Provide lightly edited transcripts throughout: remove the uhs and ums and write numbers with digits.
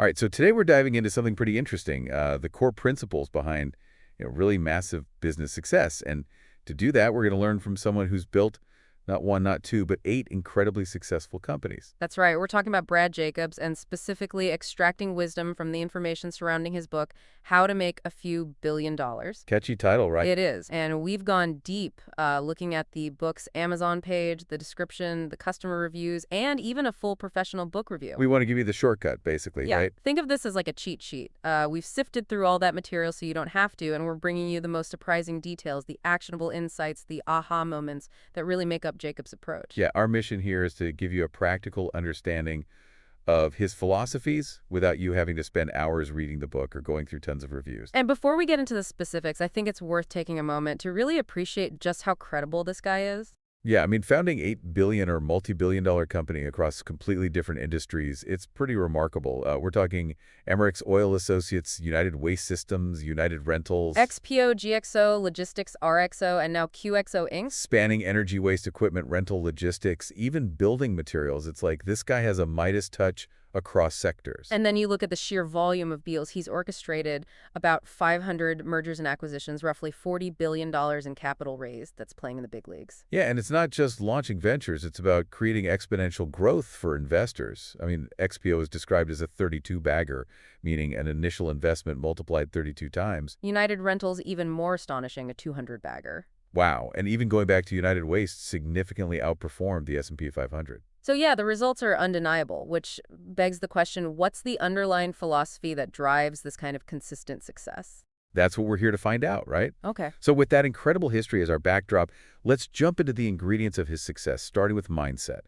All right, so today we're diving into something pretty interesting, the core principles behind really massive business success. And to do that, we're going to learn from someone who's built not one, not two, but 8 incredibly successful companies. That's right. We're talking about Brad Jacobs and specifically extracting wisdom from the information surrounding his book, How to Make a Few Billion Dollars. Catchy title, right? It is. And we've gone deep looking at the book's Amazon page, the description, the customer reviews, and even a full professional book review. We want to give you the shortcut, basically, Yeah, right? think of this as like a cheat sheet. We've sifted through all that material so you don't have to, and we're bringing you the most surprising details, the actionable insights, the aha moments that really make up Jacobs' approach. Yeah, our mission here is to give you a practical understanding of his philosophies without you having to spend hours reading the book or going through tons of reviews. And before we get into the specifics, I think it's worth taking a moment to really appreciate just how credible this guy is. Yeah, I mean, founding 8 billion or multi-billion-dollar company across completely different industries, it's pretty remarkable. We're talking Emirates Oil Associates, United Waste Systems, United Rentals, XPO, GXO, Logistics, RXO, and now QXO Inc. spanning energy waste equipment, rental, logistics, even building materials. It's like this guy has a Midas touch across sectors. And then you look at the sheer volume of deals. He's orchestrated about 500 mergers and acquisitions, roughly $40 billion in capital raised that's playing in the big leagues. Yeah, and it's not just launching ventures. It's about creating exponential growth for investors. I mean, XPO is described as a 32-bagger, meaning an initial investment multiplied 32 times. United Rentals, even more astonishing, a 200-bagger. Wow, and even going back to United Waste, significantly outperformed the S&P 500. So yeah, the results are undeniable, which begs the question, what's the underlying philosophy that drives this kind of consistent success? That's what we're here to find out, right? Okay. So with that incredible history as our backdrop, let's jump into the ingredients of his success, starting with mindset.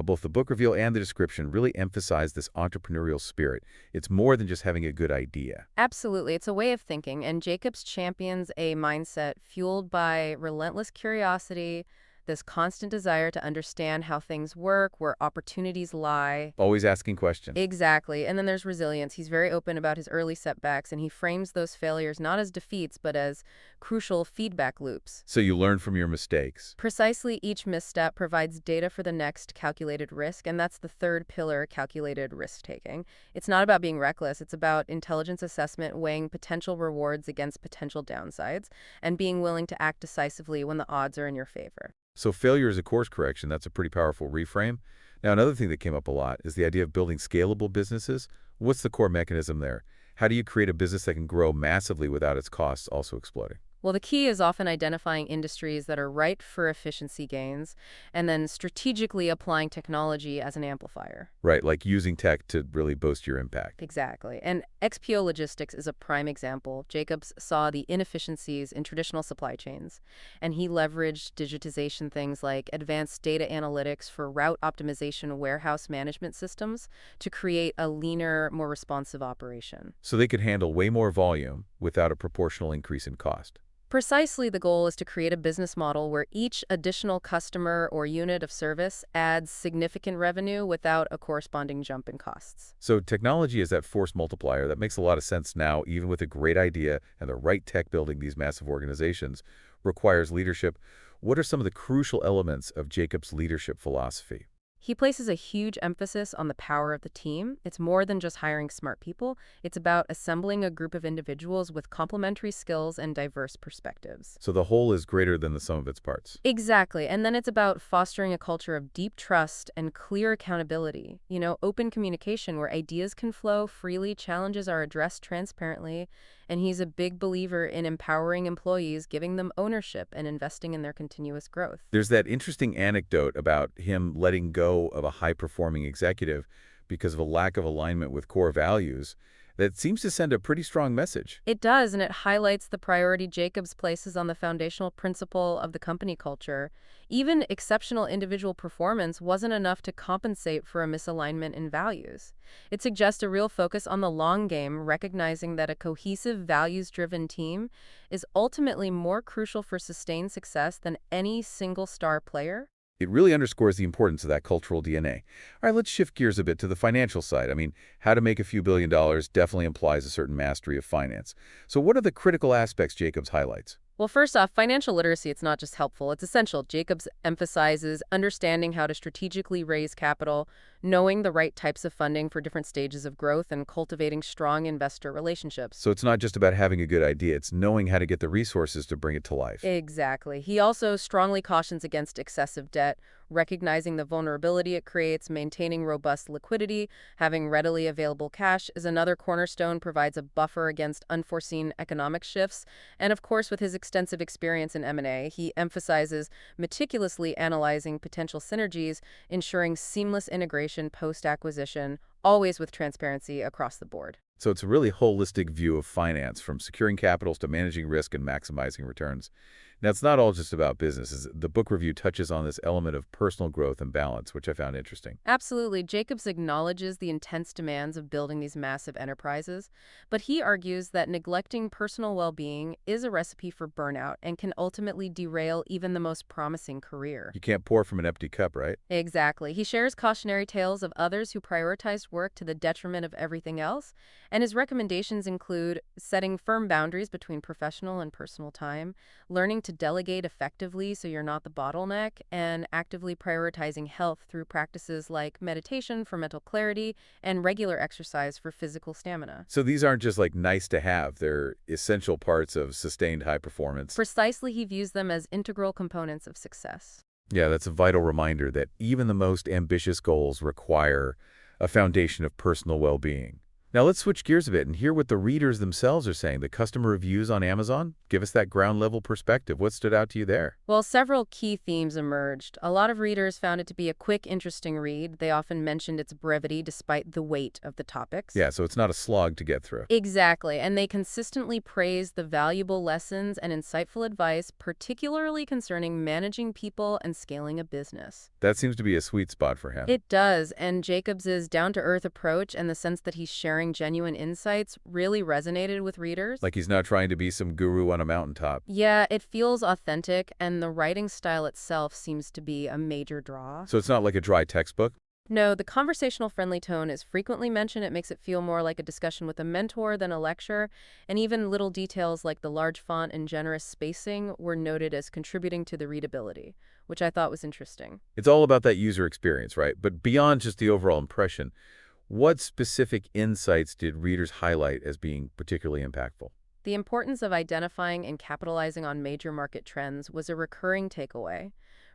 Both the book reveal and the description really emphasize this entrepreneurial spirit. It's more than just having a good idea. Absolutely. It's a way of thinking, and Jacobs champions a mindset fueled by relentless curiosity, this constant desire to understand how things work, where opportunities lie. Always asking questions. Exactly. And then there's resilience. He's very open about his early setbacks, and he frames those failures not as defeats, but as crucial feedback loops. So you learn from your mistakes. Precisely, each misstep provides data for the next calculated risk, and that's the third pillar, calculated risk-taking. It's not about being reckless. It's about intelligence assessment, weighing potential rewards against potential downsides, and being willing to act decisively when the odds are in your favor. So failure is a course correction. That's a pretty powerful reframe. Now, another thing that came up a lot is the idea of building scalable businesses. What's the core mechanism there? How do you create a business that can grow massively without its costs also exploding? Well, the key is often identifying industries that are ripe for efficiency gains and then strategically applying technology as an amplifier. Right, like using tech to really boost your impact. Exactly. And XPO Logistics is a prime example. Jacobs saw the inefficiencies in traditional supply chains, and he leveraged digitization, things like advanced data analytics for route optimization warehouse management systems to create a leaner, more responsive operation. So they could handle way more volume without a proportional increase in cost. Precisely, the goal is to create a business model where each additional customer or unit of service adds significant revenue without a corresponding jump in costs. So technology is that force multiplier. That makes a lot of sense now, even with a great idea and the right tech building these massive organizations requires leadership. What are some of the crucial elements of Jacobs' leadership philosophy? He places a huge emphasis on the power of the team. It's more than just hiring smart people. It's about assembling a group of individuals with complementary skills and diverse perspectives. So the whole is greater than the sum of its parts. Exactly. And then it's about fostering a culture of deep trust and clear accountability. Open communication where ideas can flow freely, challenges are addressed transparently, and he's a big believer in empowering employees, giving them ownership and investing in their continuous growth. There's that interesting anecdote about him letting go of a high-performing executive because of a lack of alignment with core values that seems to send a pretty strong message. It does, and it highlights the priority Jacobs places on the foundational principle of the company culture. Even exceptional individual performance wasn't enough to compensate for a misalignment in values. It suggests a real focus on the long game, recognizing that a cohesive, values-driven team is ultimately more crucial for sustained success than any single star player. It really underscores the importance of that cultural DNA. All right, let's shift gears a bit to the financial side. I mean, how to make a few $1 billion definitely implies a certain mastery of finance. So what are the critical aspects Jacobs highlights? Well, first off, financial literacy, it's not just helpful, it's essential. Jacobs emphasizes understanding how to strategically raise capital, knowing the right types of funding for different stages of growth, and cultivating strong investor relationships. So it's not just about having a good idea, it's knowing how to get the resources to bring it to life. Exactly. He also strongly cautions against excessive debt, recognizing the vulnerability it creates, maintaining robust liquidity, having readily available cash is another cornerstone, provides a buffer against unforeseen economic shifts. And of course, with his extensive experience in M&A, he emphasizes meticulously analyzing potential synergies, ensuring seamless integration post-acquisition, always with transparency across the board. So it's a really holistic view of finance, from securing capitals to managing risk and maximizing returns. Now, it's not all just about business. The book review touches on this element of personal growth and balance, which I found interesting. Absolutely. Jacobs acknowledges the intense demands of building these massive enterprises, but he argues that neglecting personal well-being is a recipe for burnout and can ultimately derail even the most promising career. You can't pour from an empty cup, right? Exactly. He shares cautionary tales of others who prioritized work to the detriment of everything else, and his recommendations include setting firm boundaries between professional and personal time, learning to delegate effectively so you're not the bottleneck, and actively prioritizing health through practices like meditation for mental clarity and regular exercise for physical stamina. So these aren't just like nice to have, they're essential parts of sustained high performance. Precisely, he views them as integral components of success. Yeah, that's a vital reminder that even the most ambitious goals require a foundation of personal well-being. Now let's switch gears a bit and hear what the readers themselves are saying. The customer reviews on Amazon give us that ground level perspective. What stood out to you there? Well, several key themes emerged. A lot of readers found it to be a quick, interesting read. They often mentioned its brevity despite the weight of the topics. Yeah, so it's not a slog to get through. Exactly, and they consistently praised the valuable lessons and insightful advice, particularly concerning managing people and scaling a business. That seems to be a sweet spot for him. It does, and Jacobs's down-to-earth approach and the sense that he's sharing genuine insights really resonated with readers. Like he's not trying to be some guru on a mountaintop. Yeah, it feels authentic, and the writing style itself seems to be a major draw. So it's not like a dry textbook? No, the conversational friendly tone is frequently mentioned. It makes it feel more like a discussion with a mentor than a lecture, and even little details like the large font and generous spacing were noted as contributing to the readability, which I thought was interesting. It's all about that user experience, right? But beyond just the overall impression, what specific insights did readers highlight as being particularly impactful? The importance of identifying and capitalizing on major market trends was a recurring takeaway.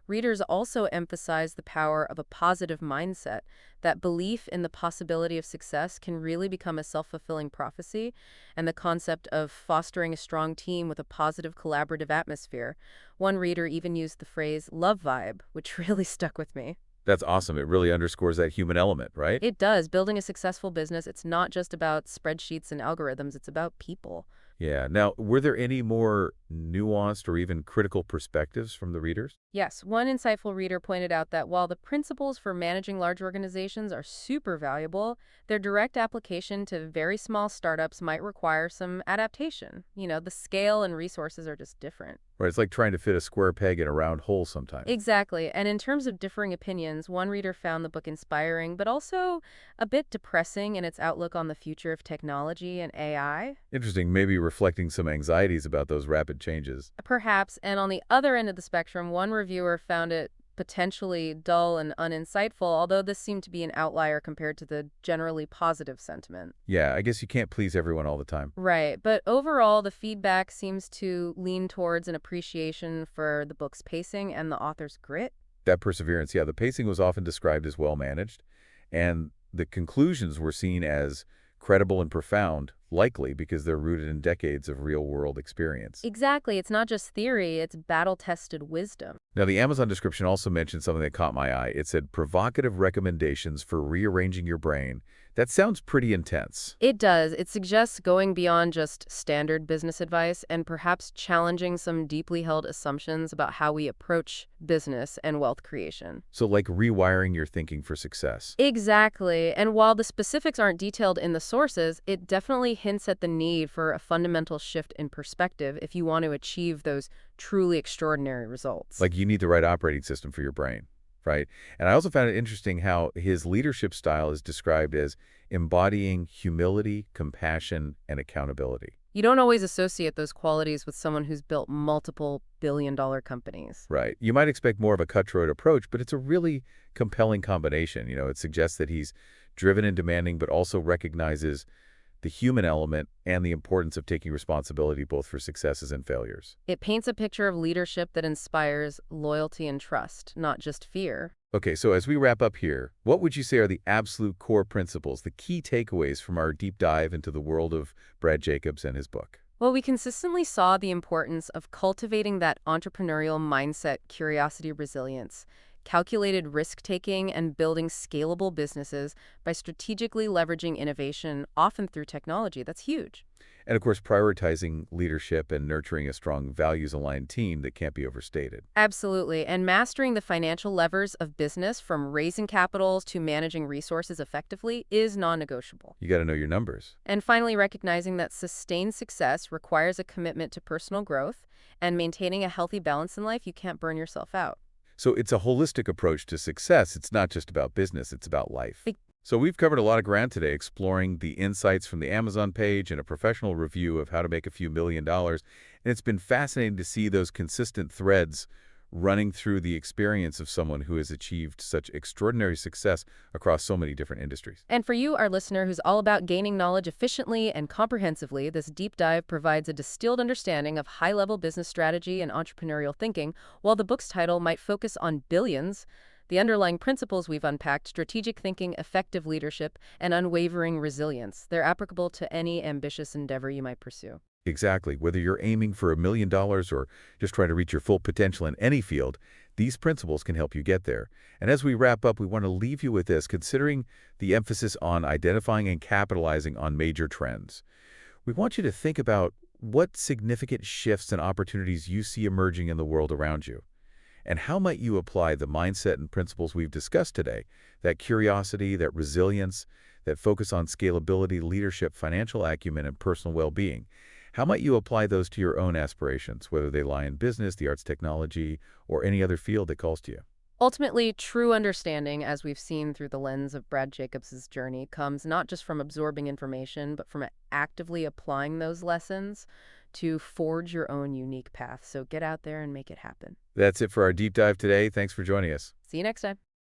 Readers also emphasized the power of a positive mindset, that belief in the possibility of success can really become a self-fulfilling prophecy, and the concept of fostering a strong team with a positive collaborative atmosphere. One reader even used the phrase love vibe, which really stuck with me. That's awesome. It really underscores that human element, right? It does. Building a successful business, it's not just about spreadsheets and algorithms, it's about people. Yeah. Now, were there any more nuanced or even critical perspectives from the readers? Yes, one insightful reader pointed out that while the principles for managing large organizations are super valuable, their direct application to very small startups might require some adaptation. The scale and resources are just different. Right, it's like trying to fit a square peg in a round hole sometimes. Exactly. And in terms of differing opinions, one reader found the book inspiring, but also a bit depressing in its outlook on the future of technology and AI. Interesting, maybe reflecting some anxieties about those rapid changes. Perhaps, and on the other end of the spectrum, one reviewer found it potentially dull and uninsightful, although this seemed to be an outlier compared to the generally positive sentiment. Yeah, I guess you can't please everyone all the time. Right, but overall, the feedback seems to lean towards an appreciation for the book's pacing and the author's grit. That perseverance, yeah, the pacing was often described as well managed, and the conclusions were seen as credible and profound, likely because they're rooted in decades of real-world experience. Exactly, it's not just theory, it's battle-tested wisdom. Now, the Amazon description also mentioned something that caught my eye. It said, provocative recommendations for rearranging your brain. That sounds pretty intense. It does. It suggests going beyond just standard business advice and perhaps challenging some deeply held assumptions about how we approach business and wealth creation. So like rewiring your thinking for success. Exactly. And while the specifics aren't detailed in the sources, it definitely hints at the need for a fundamental shift in perspective if you want to achieve those truly extraordinary results. Like you need the right operating system for your brain, right? And I also found it interesting how his leadership style is described as embodying humility, compassion, and accountability. You don't always associate those qualities with someone who's built multiple billion-dollar companies. Right. You might expect more of a cutthroat approach, but it's a really compelling combination. It suggests that he's driven and demanding, but also recognizes the human element and the importance of taking responsibility both for successes and failures. It paints a picture of leadership that inspires loyalty and trust, not just fear. Okay, so as we wrap up here, what would you say are the absolute core principles, the key takeaways from our deep dive into the world of Brad Jacobs and his book? Well, we consistently saw the importance of cultivating that entrepreneurial mindset, curiosity, resilience, calculated risk-taking, and building scalable businesses by strategically leveraging innovation, often through technology. That's huge. And of course, prioritizing leadership and nurturing a strong values-aligned team that can't be overstated. Absolutely. And mastering the financial levers of business, from raising capitals to managing resources effectively, is non-negotiable. You got to know your numbers. And finally, recognizing that sustained success requires a commitment to personal growth and maintaining a healthy balance in life. You can't burn yourself out. So it's a holistic approach to success. It's not just about business, it's about life. Ex- So we've covered a lot of ground today, exploring the insights from the Amazon page and a professional review of how to make a few $1 million. And it's been fascinating to see those consistent threads running through the experience of someone who has achieved such extraordinary success across so many different industries. And for you, our listener, who's all about gaining knowledge efficiently and comprehensively, this deep dive provides a distilled understanding of high-level business strategy and entrepreneurial thinking. While the book's title might focus on billions, the underlying principles we've unpacked, strategic thinking, effective leadership, and unwavering resilience, they're applicable to any ambitious endeavor you might pursue. Exactly. Whether you're aiming for $1 million or just trying to reach your full potential in any field, these principles can help you get there. And as we wrap up, we want to leave you with this, considering the emphasis on identifying and capitalizing on major trends. We want you to think about what significant shifts and opportunities you see emerging in the world around you. And how might you apply the mindset and principles we've discussed today, that curiosity, that resilience, that focus on scalability, leadership, financial acumen, and personal well-being? How might you apply those to your own aspirations, whether they lie in business, the arts, technology, or any other field that calls to you? Ultimately, true understanding, as we've seen through the lens of Brad Jacobs' journey, comes not just from absorbing information, but from actively applying those lessons to forge your own unique path. So get out there and make it happen. That's it for our deep dive today. Thanks for joining us. See you next time.